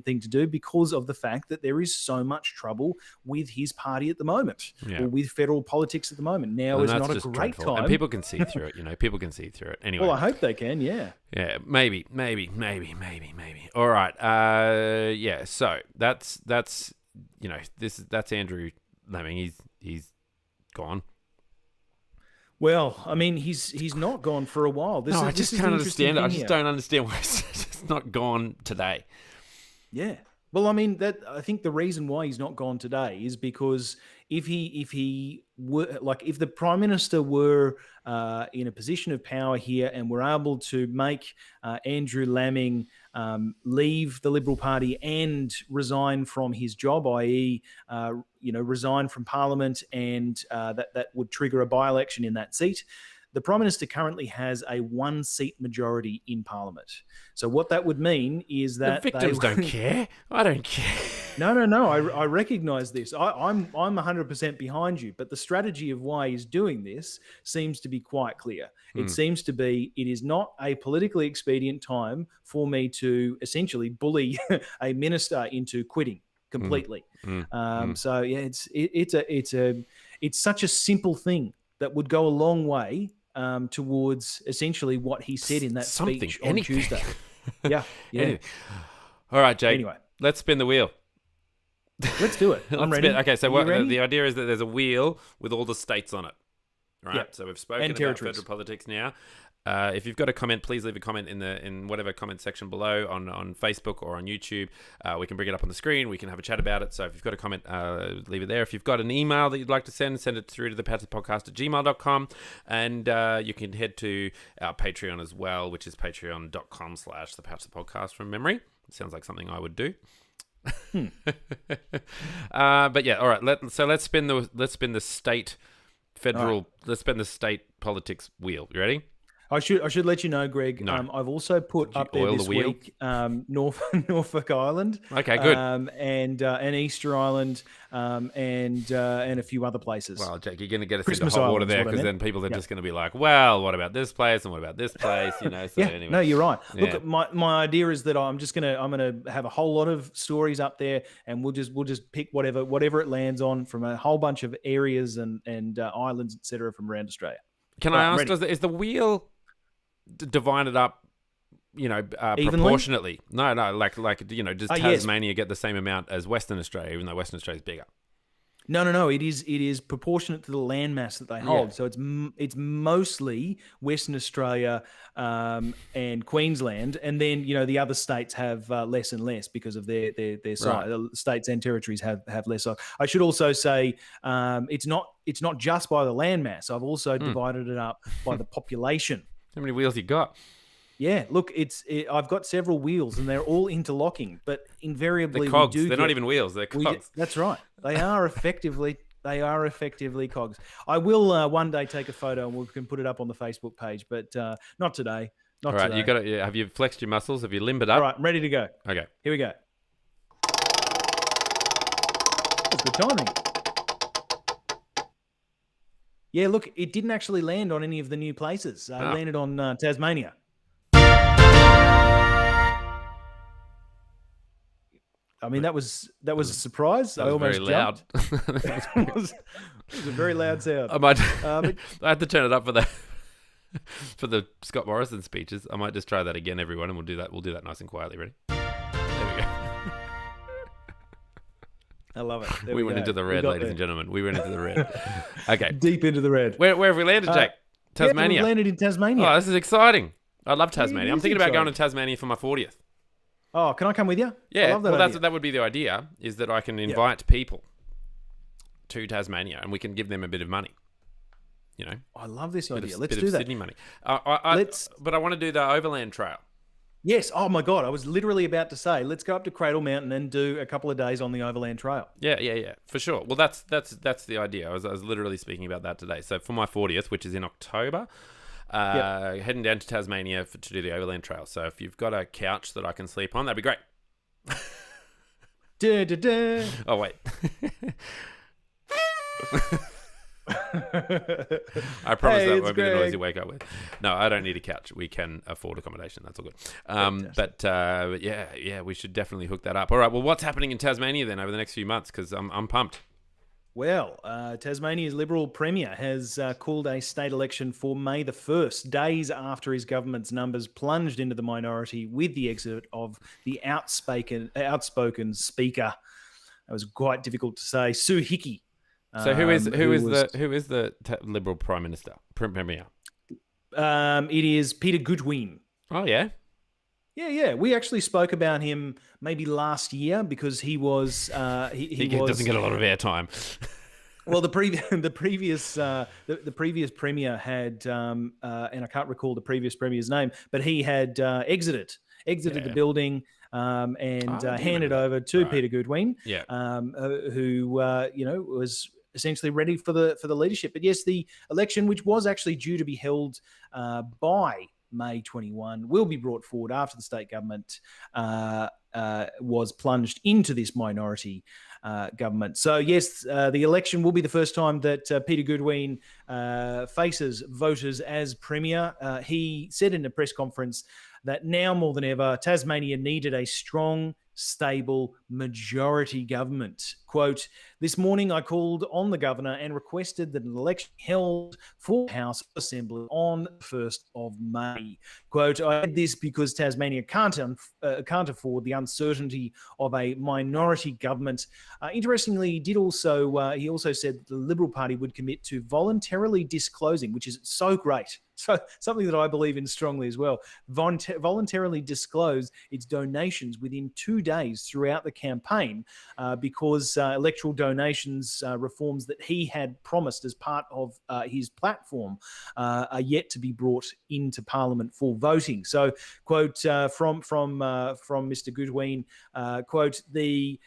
B: thing to do, because of the fact that there is so much trouble with his party at the moment, or with federal politics at the moment. Now is not a great time.
A: And people can see through it, people can see through it. Anyway.
B: Well, I hope they can, yeah.
A: Yeah, maybe. All right. So that's Andrew Laming. He's gone.
B: Well, I mean, he's not gone for a while.
A: I just can't understand it. I just don't understand why it's not gone today.
B: Yeah. Well, I mean, I think the reason why he's not gone today is because if the Prime Minister were in a position of power here and were able to make Andrew Laming leave the Liberal Party and resign from his job, i.e., resign from Parliament, and that would trigger a by-election in that seat. The Prime Minister currently has a one-seat majority in Parliament. So what that would mean is that
A: the victims don't care. I don't care.
B: No. I recognise this. I'm 100% behind you. But the strategy of why he's doing this seems to be quite clear. It seems to be it is not a politically expedient time for me to essentially bully a minister into quitting completely. So yeah, it's such a simple thing that would go a long way towards essentially what he said in that speech on Tuesday. Yeah.
A: Anything. All right, Jake.
B: Anyway,
A: let's spin the wheel.
B: Let's do it. I'm ready.
A: Okay, so the idea is that there's a wheel with all the states on it. Right.
B: Yep.
A: So we've spoken about federal politics now. If you've got a comment, please leave a comment in whatever comment section below on Facebook or on YouTube. We can bring it up on the screen. We can have a chat about it. So if you've got a comment, leave it there. If you've got an email that you'd like to send it through to thepatspodcast@gmail.com. And you can head to our Patreon as well, which is patreon.com/thepatspodcast from memory. It sounds like something I would do. But yeah, all right. Let's spin the state federal. Right. Let's spin the state politics wheel. You ready?
B: I should let you know, Greg.
A: No.
B: I've also put up there this week Norfolk Island.
A: Okay, good.
B: And Easter Island, and a few other places.
A: Well, Jake, you're going to get us
B: Christmas
A: into hot water
B: Island,
A: there, because then people are just going to be like, "Well, what about this place and what about this place?" So anyway.
B: No, you're right. Yeah. Look, my idea is that I'm gonna have a whole lot of stories up there, and we'll just pick whatever it lands on from a whole bunch of areas and islands, etc., from around Australia.
A: Can I ask? Is the wheel divided up, proportionately? No, like does Tasmania get the same amount as Western Australia, even though Western Australia is bigger?
B: No. It is proportionate to the landmass that they hold. Yeah. So it's mostly Western Australia and Queensland, and then the other states have less and less because of their size. Right. States and territories have less. I should also say it's not just by the landmass. I've also divided it up by the population.
A: How many wheels you got?
B: Yeah, look, I've got several wheels and they're all interlocking, but invariably
A: they're cogs. They're not even wheels; they're cogs.
B: That's right. They are effectively cogs. I will one day take a photo and we can put it up on the Facebook page, but not today. Not
A: all right,
B: today.
A: You got it. Have you flexed your muscles? Have you limbered up?
B: All right, I'm ready to go.
A: Okay,
B: here we go. That's good timing. Yeah, look, it didn't actually land on any of the new places. It landed on Tasmania. I mean, that was a surprise.
A: That was
B: almost
A: very loud.
B: It was a very loud sound.
A: I had to turn it up for that for the Scott Morrison speeches. I might just try that again, everyone, and we'll do that nice and quietly. Ready? There we go.
B: I love it.
A: We went into the red, ladies and gentlemen. We went into the red. Okay.
B: Deep into the red.
A: Where have we landed, Jake? Tasmania.
B: Yeah, we landed in Tasmania.
A: Oh, this is exciting. I love Tasmania. I'm thinking about
B: exciting.
A: going to Tasmania for my 40th.
B: Oh, can I come with you?
A: Yeah.
B: I love that
A: that would be the idea, is that I can invite people to Tasmania and we can give them a bit of money.
B: I love this idea. Let's
A: do
B: that.
A: Sydney money. But I want to do the Overland Trail.
B: Yes. Oh my God. I was literally about to say, let's go up to Cradle Mountain and do a couple of days on the Overland Trail.
A: Yeah, for sure. Well, that's the idea. I was literally speaking about that today. So for my 40th, which is in October, heading down to Tasmania to do the Overland Trail. So if you've got a couch that I can sleep on, that'd be great.
B: Da, da, da.
A: Oh wait. I promise
B: Hey,
A: that
B: it's
A: won't be the noise
B: Greg.
A: you wake up with. No, I don't need a couch. We can afford accommodation. That's all good. But yeah, we should definitely hook that up. All right. Well, what's happening in Tasmania then over the next few months? Because I'm pumped.
B: Well, Tasmania's Liberal Premier has called a state election for May the 1st, days after his government's numbers plunged into the minority with the exit of the outspoken Speaker. It was quite difficult to say, Sue Hickey.
A: So who is
B: was-
A: the Liberal Prime Minister Premier?
B: It is Peter Goodwin.
A: Oh yeah.
B: Yeah. We actually spoke about him maybe last year because he was he was
A: doesn't get a lot of airtime.
B: well the previous premier had and I can't recall the previous premier's name, but he had exited the building and handed over to Peter Goodwin,
A: Yeah.
B: who was essentially ready for the leadership. But yes, the election, which was actually due to be held by May 21, will be brought forward after the state government was plunged into this minority government. So yes, the election will be the first time that Peter Goodwin faces voters as Premier. He said in a press conference that now more than ever, Tasmania needed a strong, stable majority government. Quote, "This morning I called on the governor and requested that an election held for House Assembly on the 1st of May. Quote, I did this because Tasmania can't afford the uncertainty of a minority government." Interestingly, he also said that the Liberal Party would commit to voluntarily disclosing, which is so great. So something that I believe in strongly as well, voluntarily disclose its donations within 2 days throughout the campaign because electoral donations reforms that he had promised as part of his platform are yet to be brought into Parliament for voting. So, quote from Mr. Goodwin, quote, "The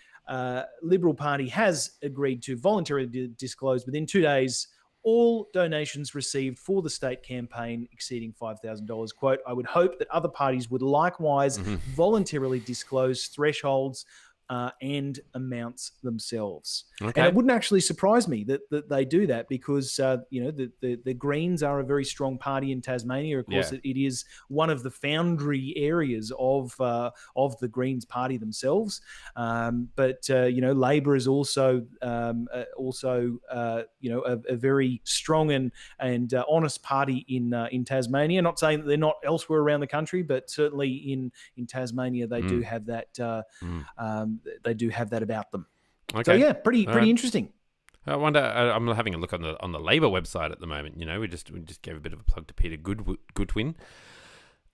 B: Liberal Party has agreed to voluntarily disclose within 2 days all donations received for the state campaign exceeding $5,000. Quote, I would hope that other parties would likewise voluntarily disclose thresholds and amounts themselves."
A: Okay.
B: And it wouldn't actually surprise me that they do that because, the Greens are a very strong party in Tasmania. Of course, it is one of the foundry areas of the Greens party themselves. But Labor is also a very strong and honest party in Tasmania. Not saying that they're not elsewhere around the country, but certainly in Tasmania they do have that. They do have that about them.
A: Okay.
B: So yeah, pretty interesting.
A: I wonder. I'm having a look on the Labor website at the moment. We just gave a bit of a plug to Peter Goodwin.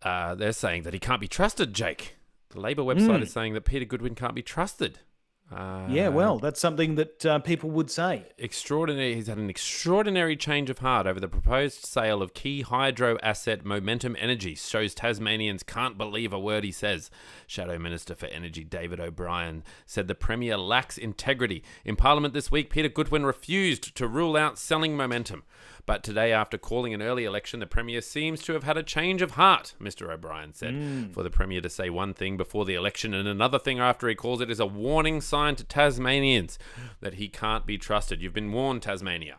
A: They're saying that he can't be trusted, Jake. The Labor website is saying that Peter Goodwin can't be trusted.
B: Yeah, well, that's something that people would say.
A: Extraordinary. He's had an extraordinary change of heart over the proposed sale of key hydro asset Momentum Energy. Shows Tasmanians can't believe a word he says. Shadow Minister for Energy David O'Brien said the Premier lacks integrity. In Parliament this week, Peter Goodwin refused to rule out selling Momentum. But today, after calling an early election, the Premier seems to have had a change of heart, Mr. O'Brien said. For the Premier to say one thing before the election and another thing after he calls it is a warning sign to Tasmanians that he can't be trusted. You've been warned, Tasmania.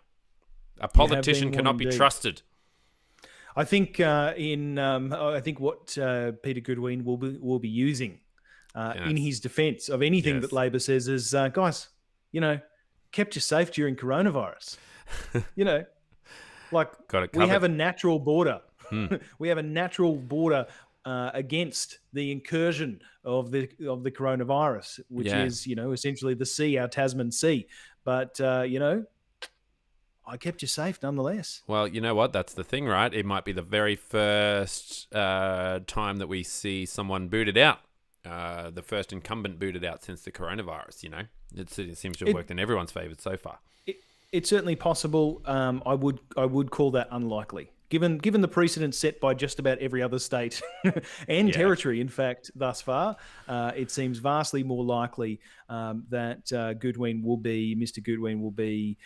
A: A politician cannot be trusted.
B: I think I think what Peter Goodwin will be using in his defence of anything that Labor says is, guys, kept you safe during coronavirus. Like we have a natural border. We have a natural border against the incursion of the coronavirus, which is essentially the sea, our Tasman Sea. But I kept you safe nonetheless.
A: Well, you know what? That's the thing, right? It might be the very first time that we see someone booted out. The first incumbent booted out since the coronavirus. It seems to have worked in everyone's favour so far.
B: It's certainly possible. I would call that unlikely, given the precedent set by just about every other state and territory. In fact, thus far, it seems vastly more likely that Mr. Goodwin will be,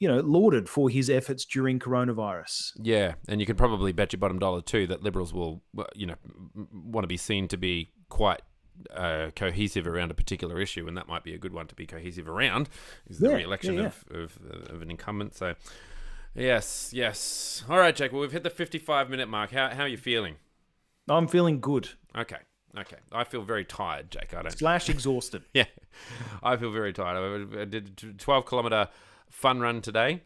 B: lauded for his efforts during coronavirus.
A: Yeah, and you can probably bet your bottom dollar too that Liberals will, want to be seen to be quite cohesive around a particular issue, and that might be a good one to be cohesive around, is the re-election of an incumbent. So, yes. All right, Jake. Well, we've hit the 55-minute mark. How are you feeling?
B: I'm feeling good.
A: Okay. I feel very tired, Jake. I don't.
B: / exhausted.
A: Yeah, I feel very tired. I did a 12-kilometre fun run today.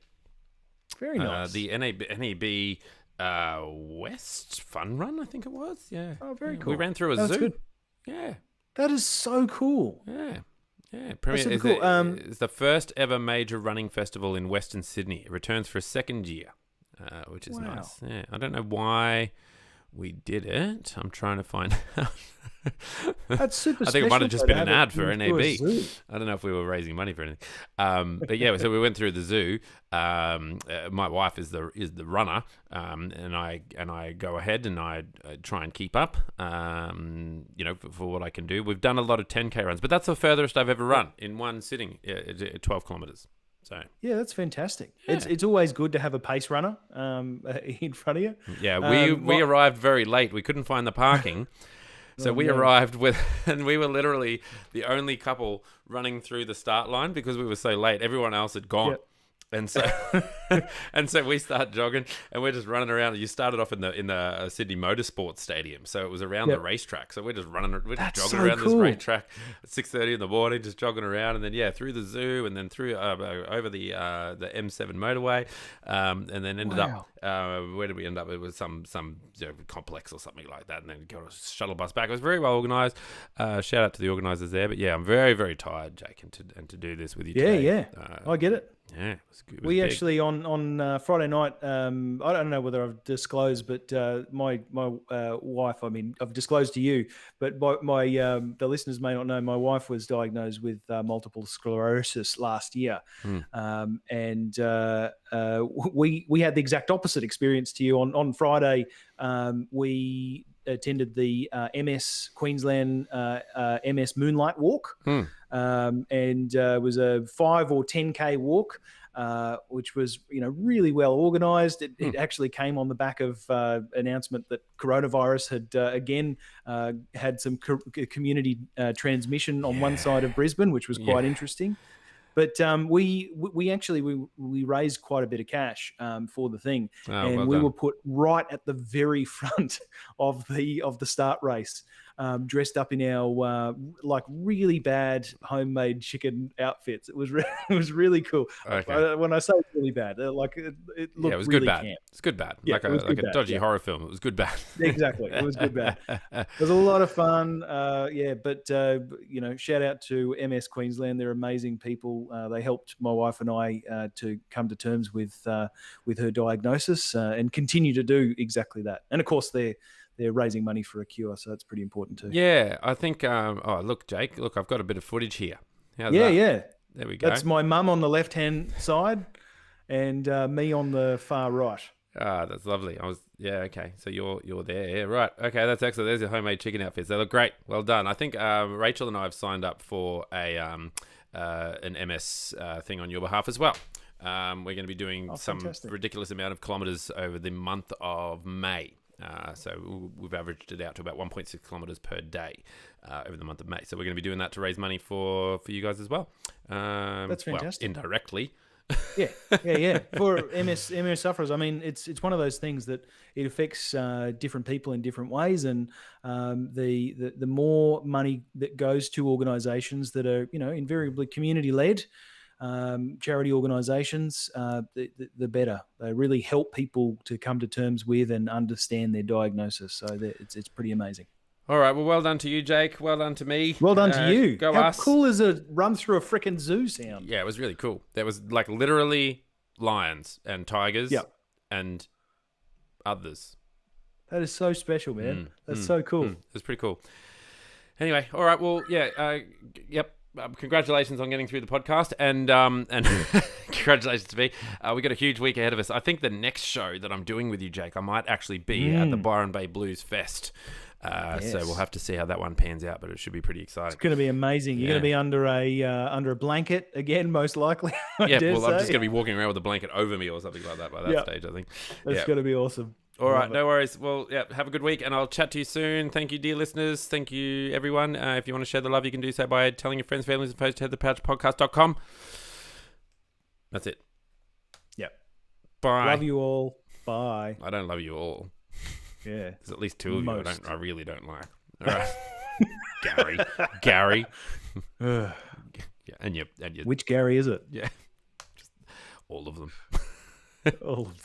B: Very nice.
A: The NEB West Fun Run, I think it was. Yeah.
B: Oh, very cool.
A: We ran through a
B: That's
A: zoo.
B: good.
A: Yeah.
B: That is so cool.
A: Yeah.
B: super cool.
A: It's the first ever major running festival in Western Sydney. It returns for a second year, which is nice. Yeah. I don't know why we did it. I'm trying to find out.
B: That's super
A: I think it might have just been an ad for NAB.
B: I
A: don't know if we were raising money for anything. But yeah, so we went through the zoo. My wife is the runner, and I go ahead and I try and keep up. For what I can do. We've done a lot of 10K runs, but that's the furthest I've ever run in one sitting, 12 kilometres. So
B: yeah, that's fantastic.
A: Yeah.
B: It's always good to have a pace runner in front of you.
A: Yeah, we arrived very late. We couldn't find the parking. So we arrived and we were literally the only couple running through the start line because we were so late. Everyone else had gone. Yep. And so we start jogging and we're just running around. You started off in the Sydney Motorsports Stadium, so it was around the racetrack. So we're just jogging around this racetrack at 6:30 in the morning, just jogging around, and then through the zoo, and then through over the M7 motorway, and then ended up where did we end up? It was some complex or something like that, and then got a shuttle bus back. It was very well organised. Shout out to the organisers there, but yeah, I'm very very tired, Jake, and to do this with you today.
B: I get it.
A: Yeah, it was good.
B: We actually on Friday night. I don't know whether I've disclosed, but my wife. I mean, I've disclosed to you, but the listeners may not know. My wife was diagnosed with multiple sclerosis last year, and we had the exact opposite experience to you on Friday. We attended the MS Queensland MS Moonlight Walk, and it was a 5 or 10K walk, which was really well organised. It actually came on the back of announcement that coronavirus had again had some community transmission on one side of Brisbane, which was quite interesting. But we raised quite a bit of cash for the thing, and we were put right at the very front of the start race, dressed up in our really bad homemade chicken outfits. It was really cool.
A: Okay.
B: When I say really bad, it looked
A: it was
B: really
A: good bad.
B: camp.
A: It's good bad,
B: Yeah,
A: like a dodgy horror film. It was good bad.
B: Exactly, it was good bad. It was a lot of fun. But shout out to MS Queensland. They're amazing people. They helped my wife and I to come to terms with her diagnosis and continue to do exactly that. And of course, they're raising money for a cure, so that's pretty important too.
A: Yeah, I think. Look, Jake. Look, I've got a bit of footage here. How's that?
B: Yeah.
A: There we go.
B: That's my mum on the left-hand side, and me on the far right.
A: Ah, that's lovely. Okay. So you're there. Yeah, right. Okay, that's excellent. There's your homemade chicken outfits. They look great. Well done. I think Rachel and I have signed up for an MS thing on your behalf as well. We're going to be doing some ridiculous amount of kilometres over the month of May. So we've averaged it out to about 1.6 kilometres per day over the month of May. So we're going to be doing that to raise money for you guys as well.
B: That's fantastic.
A: Well, indirectly.
B: Yeah. For MS sufferers, I mean, it's one of those things that it affects different people in different ways, and the more money that goes to organisations that are invariably community led. Charity organisations, the better. They really help people to come to terms with and understand their diagnosis. So it's pretty amazing.
A: All right. Well done to you, Jake. Well done to me.
B: Well done to you.
A: Go
B: How
A: us.
B: cool is a run through a frickin' zoo sound?
A: Yeah, it was really cool. There was literally lions and tigers and others.
B: That is so special, man. That's so cool.
A: It's pretty cool. Anyway, all right. Well, yep. Congratulations on getting through the podcast, and congratulations to me. We got a huge week ahead of us. I think the next show that I'm doing with you, Jake, I might actually be at the Byron Bay Blues Fest. So we'll have to see how that one pans out, but it should be pretty exciting.
B: It's going to be amazing. You're going to be under a blanket again, most likely.
A: I'm just going to be walking around with a blanket over me or something like that by that stage, I think.
B: That's going to be awesome.
A: All right,
B: Love
A: no worries. Well, yeah, have a good week, and I'll chat to you soon. Thank you, dear listeners. Thank you, everyone. If you want to share the love, you can do so by telling your friends, families, and foes to headthepouchpodcast.com. That's it.
B: Yep.
A: Bye.
B: Love you all. Bye.
A: I don't love you all.
B: Yeah.
A: There's at least two of
B: Most.
A: you I really don't like. All right. Gary. Yeah, and you.
B: Which Gary is it?
A: Yeah. Just all of them.
B: All of them.